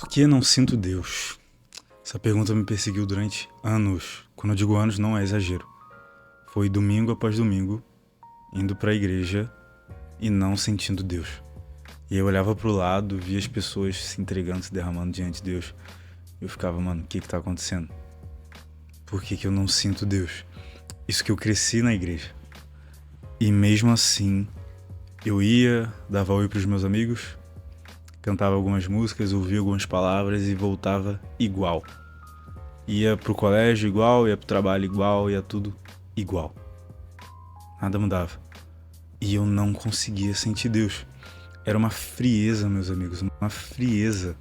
Por que não sinto Deus? Essa pergunta me perseguiu durante anos. Quando eu digo anos, não é exagero. Foi domingo após domingo, indo pra igreja e não sentindo Deus. E eu olhava pro lado, via as pessoas se entregando, se derramando diante de Deus. Eu ficava, mano, o que tá acontecendo? Por que eu não sinto Deus? Isso que eu cresci na igreja. E mesmo assim, eu ia, dava oi pros meus amigos, cantava algumas músicas, ouvia algumas palavras e voltava igual. Ia pro colégio igual, ia pro trabalho igual, ia tudo igual. Nada mudava. E eu não conseguia sentir Deus. Era uma frieza, meus amigos, uma frieza.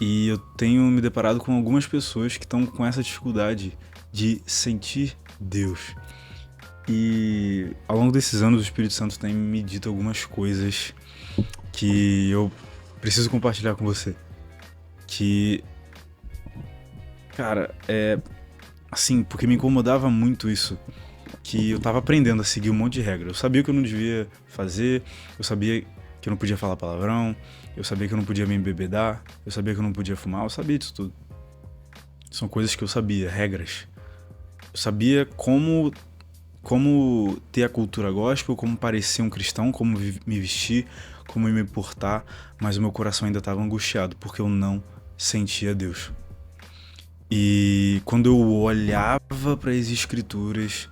E eu tenho me deparado com algumas pessoas que estão com essa dificuldade de sentir Deus. E ao longo desses anos o Espírito Santo tem me dito algumas coisas que eu preciso compartilhar com você. Que, cara, assim, porque me incomodava muito isso. Que eu tava aprendendo a seguir um monte de regra. Eu sabia que eu não devia fazer, eu sabia que eu não podia falar palavrão, eu sabia que eu não podia me embebedar, eu sabia que eu não podia fumar, eu sabia disso tudo. São coisas que eu sabia, regras. Eu sabia como ter a cultura gospel, como parecer um cristão, como me vestir, como me portar, mas o meu coração ainda estava angustiado, porque eu não sentia Deus. E quando eu olhava para as escrituras,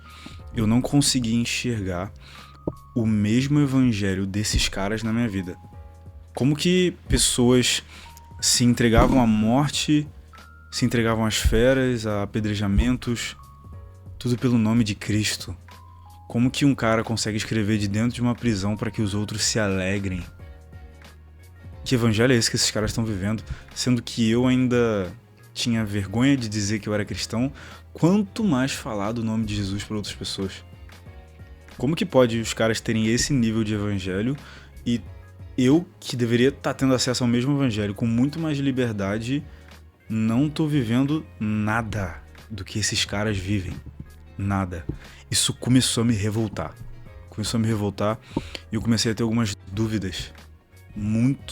eu não conseguia enxergar o mesmo evangelho desses caras na minha vida. Como que pessoas se entregavam à morte, se entregavam às feras, a apedrejamentos, tudo pelo nome de Cristo. Como que um cara consegue escrever de dentro de uma prisão para que os outros se alegrem? Que evangelho é esse que esses caras estão vivendo? Sendo que eu ainda tinha vergonha de dizer que eu era cristão, quanto mais falar do nome de Jesus para outras pessoas. Como que pode os caras terem esse nível de evangelho e eu, que deveria estar tendo acesso ao mesmo evangelho com muito mais liberdade, não tô vivendo nada do que esses caras vivem? Nada. Isso começou a me revoltar. E eu comecei a ter algumas dúvidas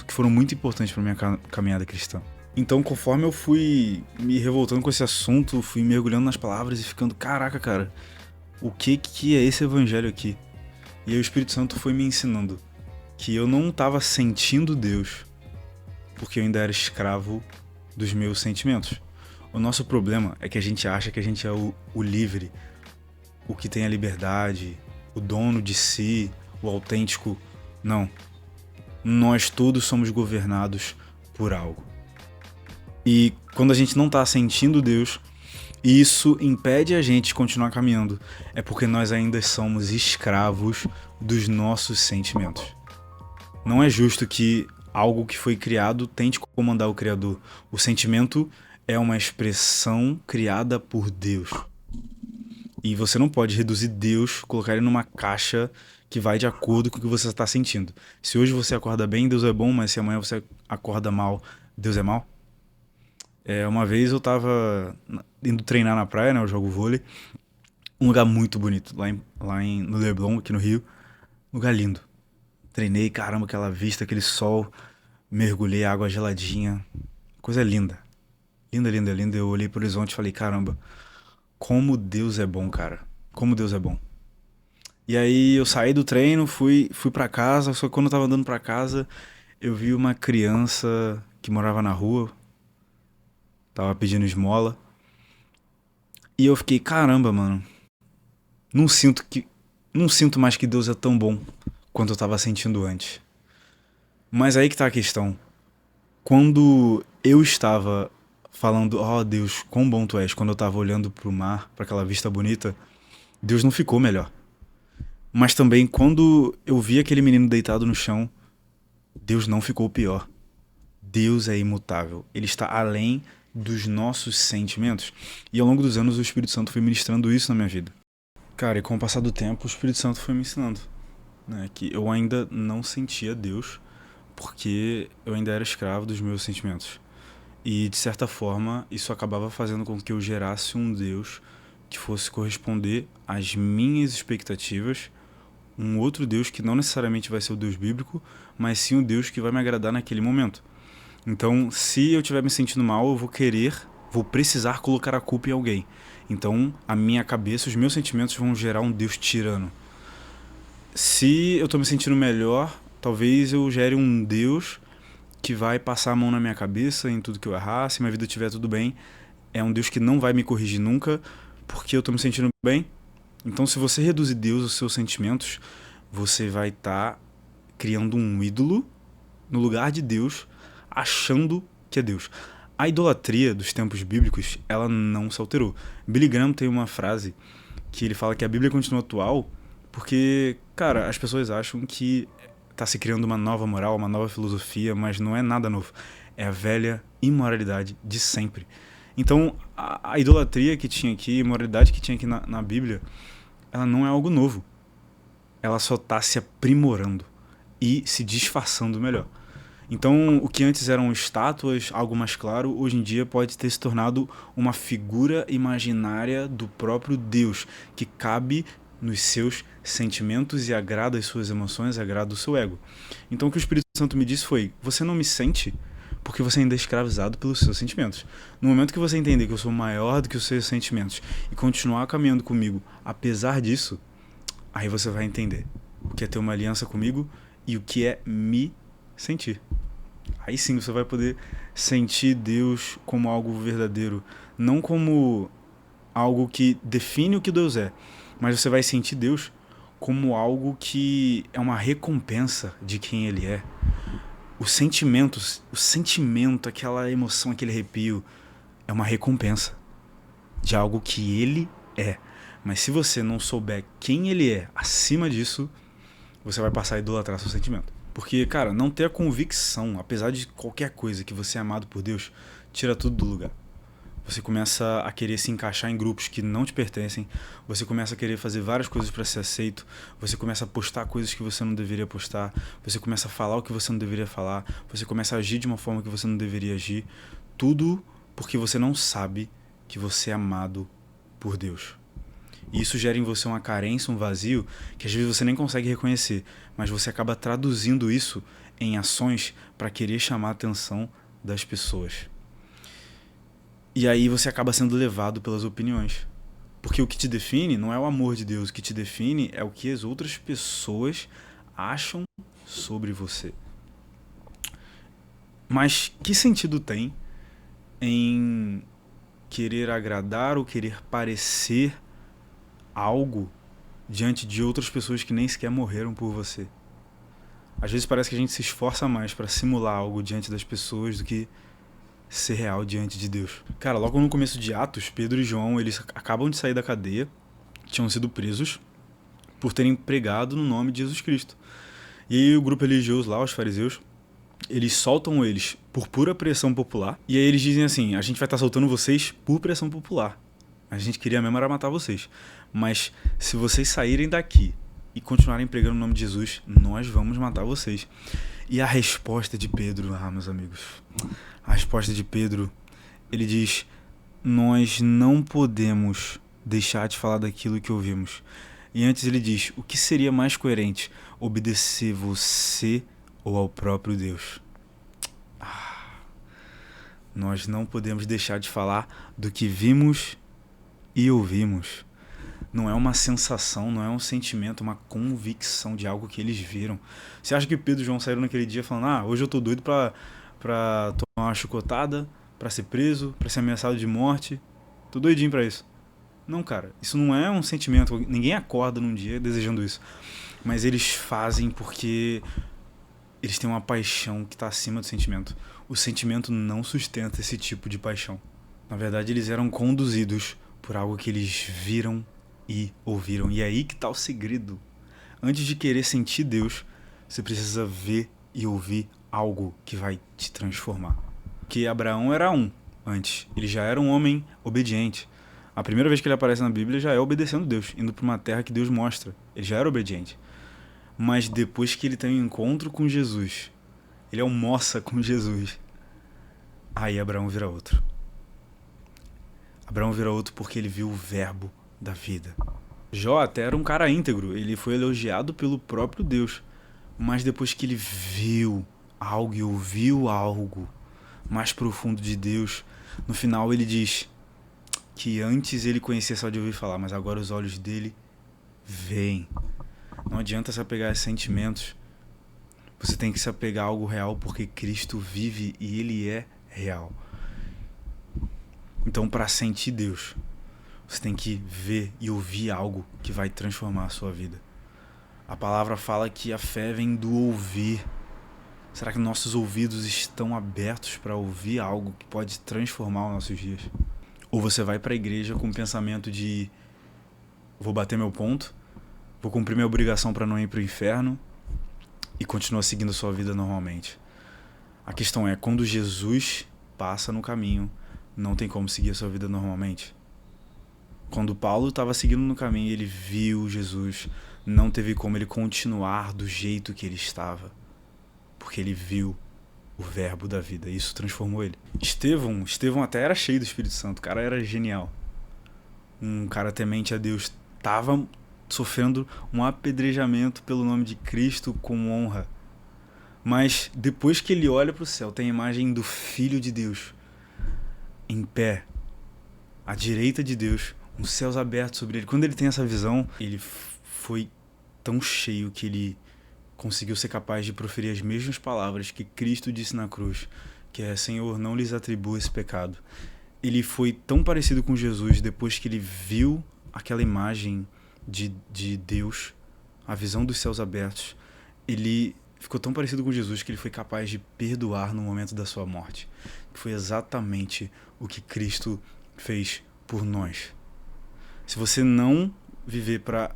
que foram muito importantes para minha caminhada cristã. Então, conforme eu fui me revoltando com esse assunto, fui mergulhando nas palavras e ficando, caraca, cara, o que é esse evangelho aqui? E aí o Espírito Santo foi me ensinando que eu não estava sentindo Deus porque eu ainda era escravo dos meus sentimentos. O nosso problema é que a gente acha que a gente é o livre, o que tem a liberdade, o dono de si, o autêntico. Não. Nós todos somos governados por algo. E quando a gente não está sentindo Deus, isso impede a gente de continuar caminhando. É porque nós ainda somos escravos dos nossos sentimentos. Não é justo que algo que foi criado tente comandar o Criador. O sentimento é uma expressão criada por Deus. E você não pode reduzir Deus, colocar ele numa caixa que vai de acordo com o que você está sentindo. Se hoje você acorda bem, Deus é bom, mas se amanhã você acorda mal, Deus é mal? Uma vez eu tava indo treinar na praia, né? Eu jogo vôlei. Um lugar muito bonito, no Leblon, aqui no Rio. Um lugar lindo. Treinei, caramba, aquela vista, aquele sol. Mergulhei, água geladinha. Coisa linda. Linda, linda, linda. Eu olhei pro horizonte e falei, caramba, como Deus é bom, cara. Como Deus é bom. E aí eu saí do treino, fui pra casa, só que quando eu tava andando pra casa, eu vi uma criança que morava na rua, tava pedindo esmola. E eu fiquei, caramba, mano, não sinto mais que Deus é tão bom quanto eu tava sentindo antes. Mas aí que tá a questão. Quando eu estava falando, ó Deus, quão bom tu és, quando eu tava olhando pro mar, pra aquela vista bonita, Deus não ficou melhor. Mas também quando eu vi aquele menino deitado no chão, Deus não ficou pior. Deus é imutável. Ele está além dos nossos sentimentos. E ao longo dos anos o Espírito Santo foi ministrando isso na minha vida. Cara, e com o passar do tempo o Espírito Santo foi me ensinando, né, que eu ainda não sentia Deus porque eu ainda era escravo dos meus sentimentos. E de certa forma isso acabava fazendo com que eu gerasse um Deus que fosse corresponder às minhas expectativas, um outro Deus que não necessariamente vai ser o Deus bíblico, mas sim o Deus que vai me agradar naquele momento. Então, se eu estiver me sentindo mal, vou precisar colocar a culpa em alguém. Então, a minha cabeça, os meus sentimentos vão gerar um Deus tirano. Se eu tô me sentindo melhor, talvez eu gere um Deus que vai passar a mão na minha cabeça em tudo que eu errar, se minha vida estiver tudo bem. É um Deus que não vai me corrigir nunca, porque eu tô me sentindo bem. Então, se você reduzir Deus aos seus sentimentos, você vai estar criando um ídolo no lugar de Deus, achando que é Deus. A idolatria dos tempos bíblicos, ela não se alterou. Billy Graham tem uma frase que ele fala que a Bíblia continua atual porque, cara, as pessoas acham que tá se criando uma nova moral, uma nova filosofia, mas não é nada novo. É a velha imoralidade de sempre. Então, a idolatria que tinha aqui, a imoralidade que tinha aqui na Bíblia, ela não é algo novo. Ela só tá se aprimorando e se disfarçando melhor. Então, o que antes eram estátuas, algo mais claro, hoje em dia pode ter se tornado uma figura imaginária do próprio Deus, que cabe nos seus sentimentos e agrada as suas emoções, agrada o seu ego. Então, o que o Espírito Santo me disse foi: você não me sente porque você ainda é escravizado pelos seus sentimentos. No momento que você entender que eu sou maior do que os seus sentimentos e continuar caminhando comigo, apesar disso, aí você vai entender o que é ter uma aliança comigo e o que é me sentir. Aí sim você vai poder sentir Deus como algo verdadeiro, não como algo que define o que Deus é, mas você vai sentir Deus como algo que é uma recompensa de quem Ele é. O sentimento, aquela emoção, aquele arrepio, é uma recompensa de algo que Ele é. Mas se você não souber quem Ele é acima disso, você vai passar a idolatrar seu sentimento. Porque, cara, não ter a convicção, apesar de qualquer coisa, que você é amado por Deus, tira tudo do lugar. Você começa a querer se encaixar em grupos que não te pertencem, você começa a querer fazer várias coisas para ser aceito, você começa a postar coisas que você não deveria postar, você começa a falar o que você não deveria falar, você começa a agir de uma forma que você não deveria agir. Tudo porque você não sabe que você é amado por Deus. E isso gera em você uma carência, um vazio, que às vezes você nem consegue reconhecer, mas você acaba traduzindo isso em ações para querer chamar a atenção das pessoas. E aí você acaba sendo levado pelas opiniões. Porque o que te define não é o amor de Deus, o que te define é o que as outras pessoas acham sobre você. Mas que sentido tem em querer agradar ou querer parecer algo diante de outras pessoas que nem sequer morreram por você? Às vezes parece que a gente se esforça mais para simular algo diante das pessoas do que ser real diante de Deus. Cara, logo no começo de Atos, Pedro e João, eles acabam de sair da cadeia, tinham sido presos por terem pregado no nome de Jesus Cristo. E aí o grupo religioso lá, os fariseus, eles soltam eles por pura pressão popular. E aí eles dizem assim: a gente vai estar soltando vocês por pressão popular. A gente queria mesmo era matar vocês. Mas se vocês saírem daqui e continuarem pregando o nome de Jesus, nós vamos matar vocês. E a resposta de Pedro, meus amigos, a resposta de Pedro, ele diz: nós não podemos deixar de falar daquilo que ouvimos. E antes ele diz: o que seria mais coerente, obedecer você ou ao próprio Deus? Nós não podemos deixar de falar do que vimos e ouvimos. Não é uma sensação, não é um sentimento, uma convicção de algo que eles viram. Você acha que Pedro e João saíram naquele dia falando: hoje eu tô doido pra tomar uma chicotada, pra ser preso, pra ser ameaçado de morte? Tô doidinho pra isso. Não, cara, isso não é um sentimento. Ninguém acorda num dia desejando isso. Mas eles fazem porque eles têm uma paixão que tá acima do sentimento. O sentimento não sustenta esse tipo de paixão. Na verdade, eles eram conduzidos por algo que eles viram e ouviram. E é aí que tá o segredo. Antes de querer sentir Deus, você precisa ver e ouvir algo que vai te transformar. Que Abraão era antes. Ele já era um homem obediente. A primeira vez que ele aparece na Bíblia já é obedecendo Deus, indo para uma terra que Deus mostra. Ele já era obediente. Mas depois que ele tem um encontro com Jesus, ele almoça com Jesus, aí Abraão vira outro. Abraão vira outro porque ele viu o verbo da vida. Jó até era um cara íntegro, ele foi elogiado pelo próprio Deus. Mas depois que ele viu algo e ouviu algo, mais profundo de Deus. No final ele diz que antes ele conhecia só de ouvir falar, mas agora os olhos dele veem. Não adianta se apegar a sentimentos. Você tem que se apegar a algo real, porque Cristo vive e ele é real. Então, para sentir Deus, você tem que ver e ouvir algo que vai transformar a sua vida. A palavra fala que a fé vem do ouvir. Será que nossos ouvidos estão abertos para ouvir algo que pode transformar os nossos dias? Ou você vai para a igreja com o pensamento de vou bater meu ponto, vou cumprir minha obrigação para não ir para o inferno e continua seguindo a sua vida normalmente. A questão é, quando Jesus passa no caminho, não tem como seguir a sua vida normalmente. Quando Paulo estava seguindo no caminho, ele viu Jesus, não teve como ele continuar do jeito que ele estava, porque ele viu o verbo da vida, e isso transformou ele. Estevão até era cheio do Espírito Santo, o cara era genial. Um cara temente a Deus, estava sofrendo um apedrejamento pelo nome de Cristo com honra. Mas depois que ele olha para o céu, tem a imagem do Filho de Deus em pé, à direita de Deus, os céus abertos sobre ele. Quando ele tem essa visão, ele foi tão cheio que ele conseguiu ser capaz de proferir as mesmas palavras que Cristo disse na cruz, que é: Senhor, não lhes atribua esse pecado. Ele foi tão parecido com Jesus depois que ele viu aquela imagem de Deus, a visão dos céus abertos. Ele ficou tão parecido com Jesus que ele foi capaz de perdoar no momento da sua morte. Foi exatamente o que Cristo fez por nós. Se você não viver para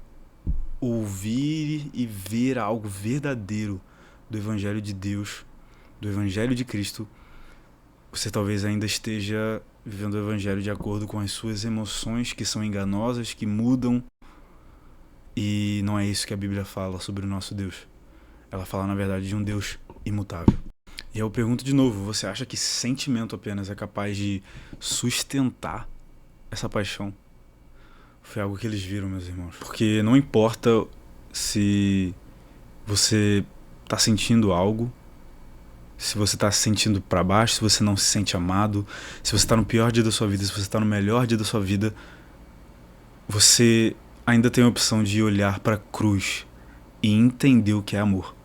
ouvir e ver algo verdadeiro do Evangelho de Deus, do Evangelho de Cristo, você talvez ainda esteja vivendo o Evangelho de acordo com as suas emoções, que são enganosas, que mudam. E não é isso que a Bíblia fala sobre o nosso Deus. Ela fala, na verdade, de um Deus imutável. E eu pergunto de novo, você acha que sentimento apenas é capaz de sustentar essa paixão? Foi algo que eles viram, meus irmãos. Porque não importa se você está sentindo algo, se você está se sentindo para baixo, se você não se sente amado, se você está no pior dia da sua vida, se você está no melhor dia da sua vida, você ainda tem a opção de olhar para a cruz e entender o que é amor.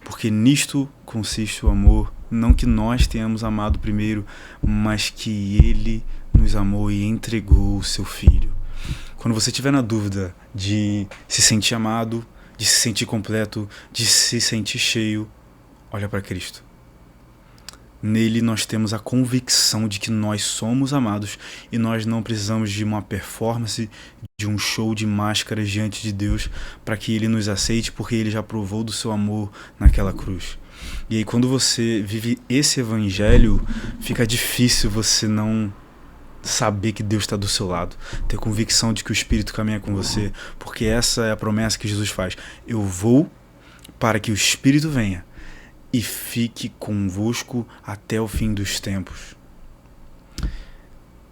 Porque nisto consiste o amor, não que nós tenhamos amado primeiro, mas que Ele nos amou e entregou o seu Filho. Quando você estiver na dúvida de se sentir amado, de se sentir completo, de se sentir cheio, olha para Cristo. Nele nós temos a convicção de que nós somos amados e nós não precisamos de uma performance, de um show de máscaras diante de Deus para que Ele nos aceite, porque Ele já provou do seu amor naquela cruz. E aí quando você vive esse evangelho, fica difícil você não saber que Deus está do seu lado, ter convicção de que o Espírito caminha com você, porque essa é a promessa que Jesus faz. Eu vou para que o Espírito venha e fique convosco até o fim dos tempos.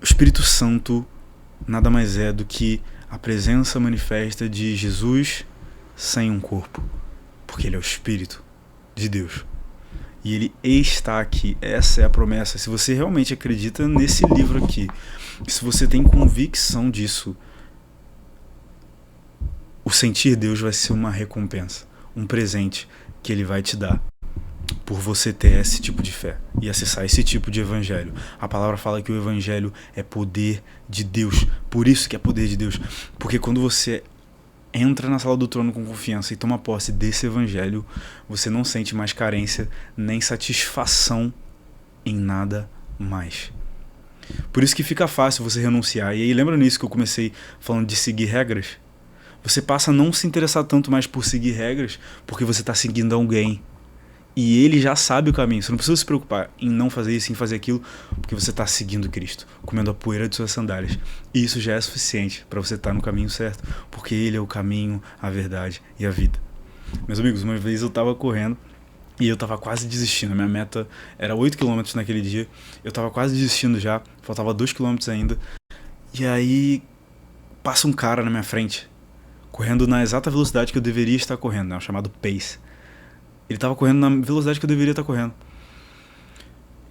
O Espírito Santo nada mais é do que a presença manifesta de Jesus sem um corpo, porque Ele é o Espírito de Deus. E Ele está aqui, essa é a promessa. Se você realmente acredita nesse livro aqui, se você tem convicção disso, o sentir Deus vai ser uma recompensa, um presente que Ele vai te dar por você ter esse tipo de fé e acessar esse tipo de evangelho. A palavra fala que o evangelho é poder de Deus, por isso que é poder de Deus, porque quando você entra na sala do trono com confiança e toma posse desse evangelho, você não sente mais carência nem satisfação em nada mais. Por isso que fica fácil você renunciar. E aí lembra nisso que eu comecei falando de seguir regras? Você passa a não se interessar tanto mais por seguir regras porque você está seguindo alguém. E ele já sabe o caminho. Você não precisa se preocupar em não fazer isso, em fazer aquilo, porque você está seguindo Cristo, comendo a poeira de suas sandálias. E isso já é suficiente para você estar no caminho certo, porque Ele é o caminho, a verdade e a vida. Meus amigos, uma vez eu estava correndo e eu estava quase desistindo. A minha meta era 8 km naquele dia. Eu estava quase desistindo já, faltava 2 km ainda. E aí passa um cara na minha frente, correndo na exata velocidade que eu deveria estar correndo, né? O chamado pace. Ele estava correndo na velocidade que eu deveria estar correndo.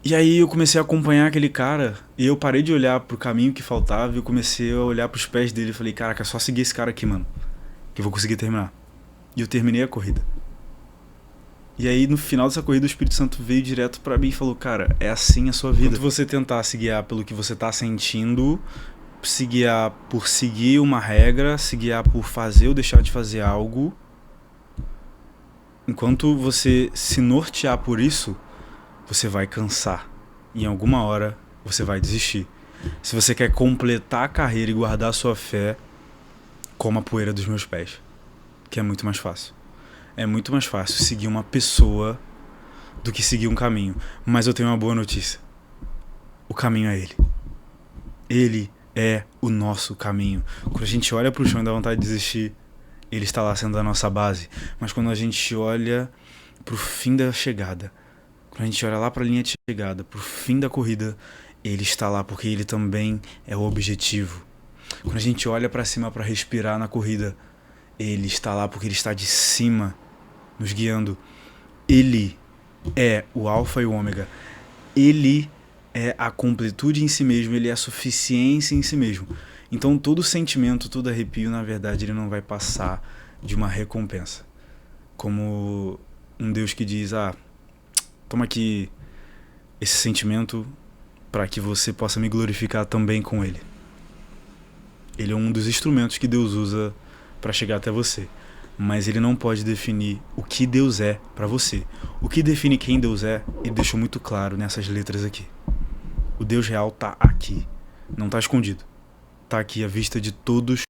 E aí eu comecei a acompanhar aquele cara e eu parei de olhar pro caminho que faltava e eu comecei a olhar pros pés dele e falei, caraca, é só seguir esse cara aqui, mano, que eu vou conseguir terminar. E eu terminei a corrida. E aí no final dessa corrida o Espírito Santo veio direto pra mim e falou, cara, é assim a sua vida. Enquanto você tentar se guiar pelo que você tá sentindo, se guiar por seguir uma regra, se guiar por fazer ou deixar de fazer algo, enquanto você se nortear por isso, você vai cansar. E em alguma hora você vai desistir. Se você quer completar a carreira e guardar a sua fé, coma a poeira dos meus pés, que é muito mais fácil. É muito mais fácil seguir uma pessoa do que seguir um caminho. Mas eu tenho uma boa notícia. O caminho é ele. Ele é o nosso caminho. Quando a gente olha pro chão e dá vontade de desistir, ele está lá sendo a nossa base. Mas quando a gente olha pro fim da chegada, quando a gente olha lá pra linha de chegada, pro fim da corrida, ele está lá porque ele também é o objetivo. Quando a gente olha pra cima pra respirar na corrida, ele está lá porque ele está de cima nos guiando. Ele é o alfa e o ômega. Ele é a completude em si mesmo, ele é a suficiência em si mesmo. Então todo sentimento, todo arrepio, na verdade, ele não vai passar de uma recompensa. Como um Deus que diz, toma aqui esse sentimento para que você possa me glorificar também com ele. Ele é um dos instrumentos que Deus usa para chegar até você. Mas ele não pode definir o que Deus é para você. O que define quem Deus é, ele deixou muito claro nessas letras aqui. O Deus real tá aqui, não tá escondido. Tá aqui à vista de todos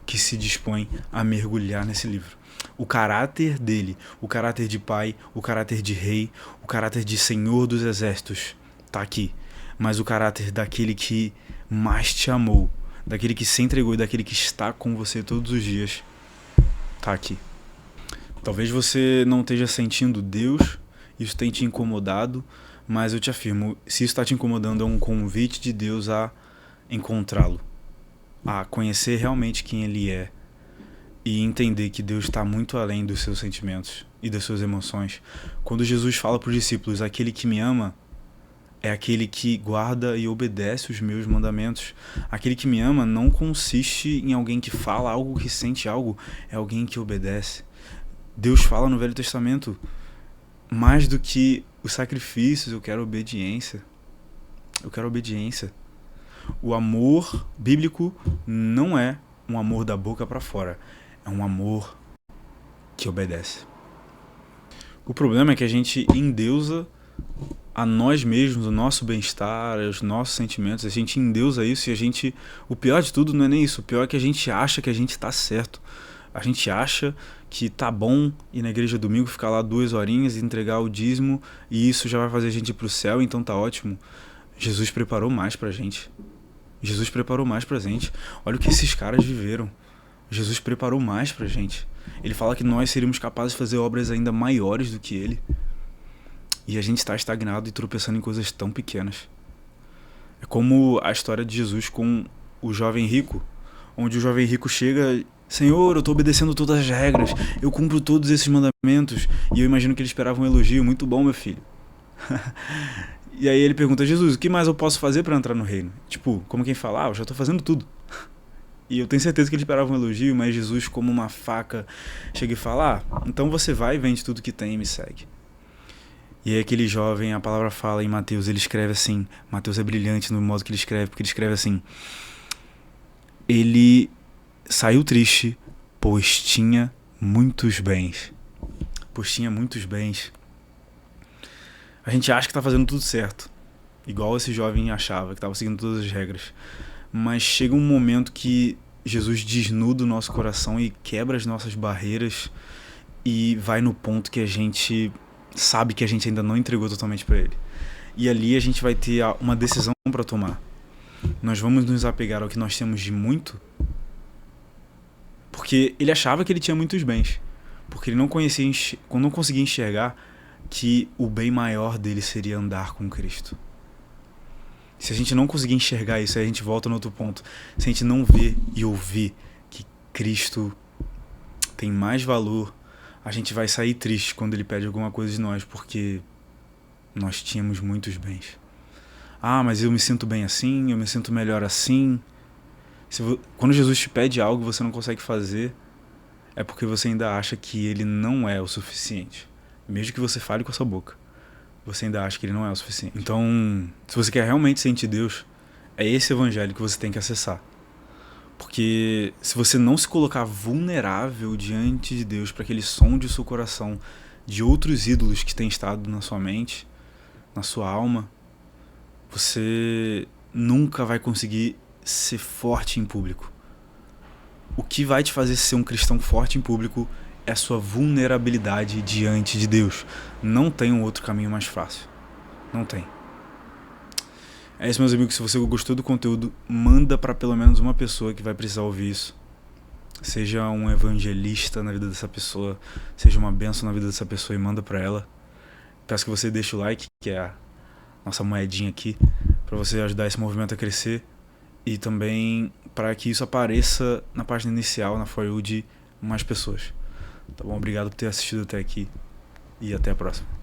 que se dispõem a mergulhar nesse livro. O caráter dele, o caráter de pai, o caráter de rei, o caráter de senhor dos exércitos, tá aqui. Mas o caráter daquele que mais te amou, daquele que se entregou e daquele que está com você todos os dias, tá aqui. Talvez você não esteja sentindo Deus, isso tem te incomodado, mas eu te afirmo, se isso está te incomodando, é um convite de Deus a encontrá-lo, a conhecer realmente quem Ele é e entender que Deus está muito além dos seus sentimentos e das suas emoções. Quando Jesus fala para os discípulos, aquele que me ama é aquele que guarda e obedece os meus mandamentos. Aquele que me ama não consiste em alguém que fala algo, que sente algo, é alguém que obedece. Deus fala no Velho Testamento, mais do que os sacrifícios, eu quero obediência. Eu quero obediência. O amor bíblico não é um amor da boca para fora, é um amor que obedece. O problema é que a gente endeusa a nós mesmos, o nosso bem-estar, os nossos sentimentos, a gente endeusa isso e a gente... O pior de tudo não é nem isso, o pior é que a gente acha que a gente tá certo. A gente acha que tá bom ir na igreja domingo, ficar lá 2 horinhas e entregar o dízimo e isso já vai fazer a gente ir pro céu, então tá ótimo. Jesus preparou mais pra gente. Jesus preparou mais pra gente. Olha o que esses caras viveram. Jesus preparou mais pra gente. Ele fala que nós seríamos capazes de fazer obras ainda maiores do que ele. E a gente está estagnado e tropeçando em coisas tão pequenas. É como a história de Jesus com o jovem rico, onde o jovem rico chega: Senhor, eu estou obedecendo todas as regras, eu cumpro todos esses mandamentos. E eu imagino que ele esperava um elogio: muito bom, meu filho. E aí ele pergunta: Jesus, o que mais eu posso fazer para entrar no reino? Tipo, como quem fala: eu já estou fazendo tudo. E eu tenho certeza que ele esperava um elogio, mas Jesus, como uma faca, chega e fala: então você vai, vende tudo que tem e me segue. E aí aquele jovem, a palavra fala em Mateus, ele escreve assim, Mateus é brilhante no modo que ele escreve, porque ele escreve assim: ele saiu triste, pois tinha muitos bens. Pois tinha muitos bens. A gente acha que está fazendo tudo certo, igual esse jovem achava, que estava seguindo todas as regras. Mas chega um momento que Jesus desnuda o nosso coração e quebra as nossas barreiras e vai no ponto que a gente sabe que a gente ainda não entregou totalmente para ele. E ali a gente vai ter uma decisão para tomar. Nós vamos nos apegar ao que nós temos de muito, porque ele achava que ele tinha muitos bens, porque ele não conseguia enxergar que o bem maior dele seria andar com Cristo. Se a gente não conseguir enxergar isso, aí a gente volta no outro ponto. Se a gente não ver e ouvir que Cristo tem mais valor, a gente vai sair triste quando ele pede alguma coisa de nós, porque nós tínhamos muitos bens. Ah, mas eu me sinto bem assim, eu me sinto melhor assim. Quando Jesus te pede algo e você não consegue fazer, é porque você ainda acha que ele não é o suficiente. Mesmo que você fale com a sua boca, você ainda acha que ele não é o suficiente. Então, se você quer realmente sentir Deus, é esse evangelho que você tem que acessar. Porque se você não se colocar vulnerável diante de Deus para que ele sonde o seu coração de outros ídolos que têm estado na sua mente, na sua alma, você nunca vai conseguir ser forte em público. O que vai te fazer ser um cristão forte em público é a sua vulnerabilidade diante de Deus. Não tem um outro caminho mais fácil. Não tem. É isso, meus amigos. Se você gostou do conteúdo, manda para pelo menos uma pessoa que vai precisar ouvir isso. Seja um evangelista na vida dessa pessoa, seja uma bênção na vida dessa pessoa e manda para ela. Peço que você deixe o like, que é a nossa moedinha aqui, para você ajudar esse movimento a crescer e também para que isso apareça na página inicial, na For You, de mais pessoas. Tá bom? Obrigado por ter assistido até aqui e até a próxima.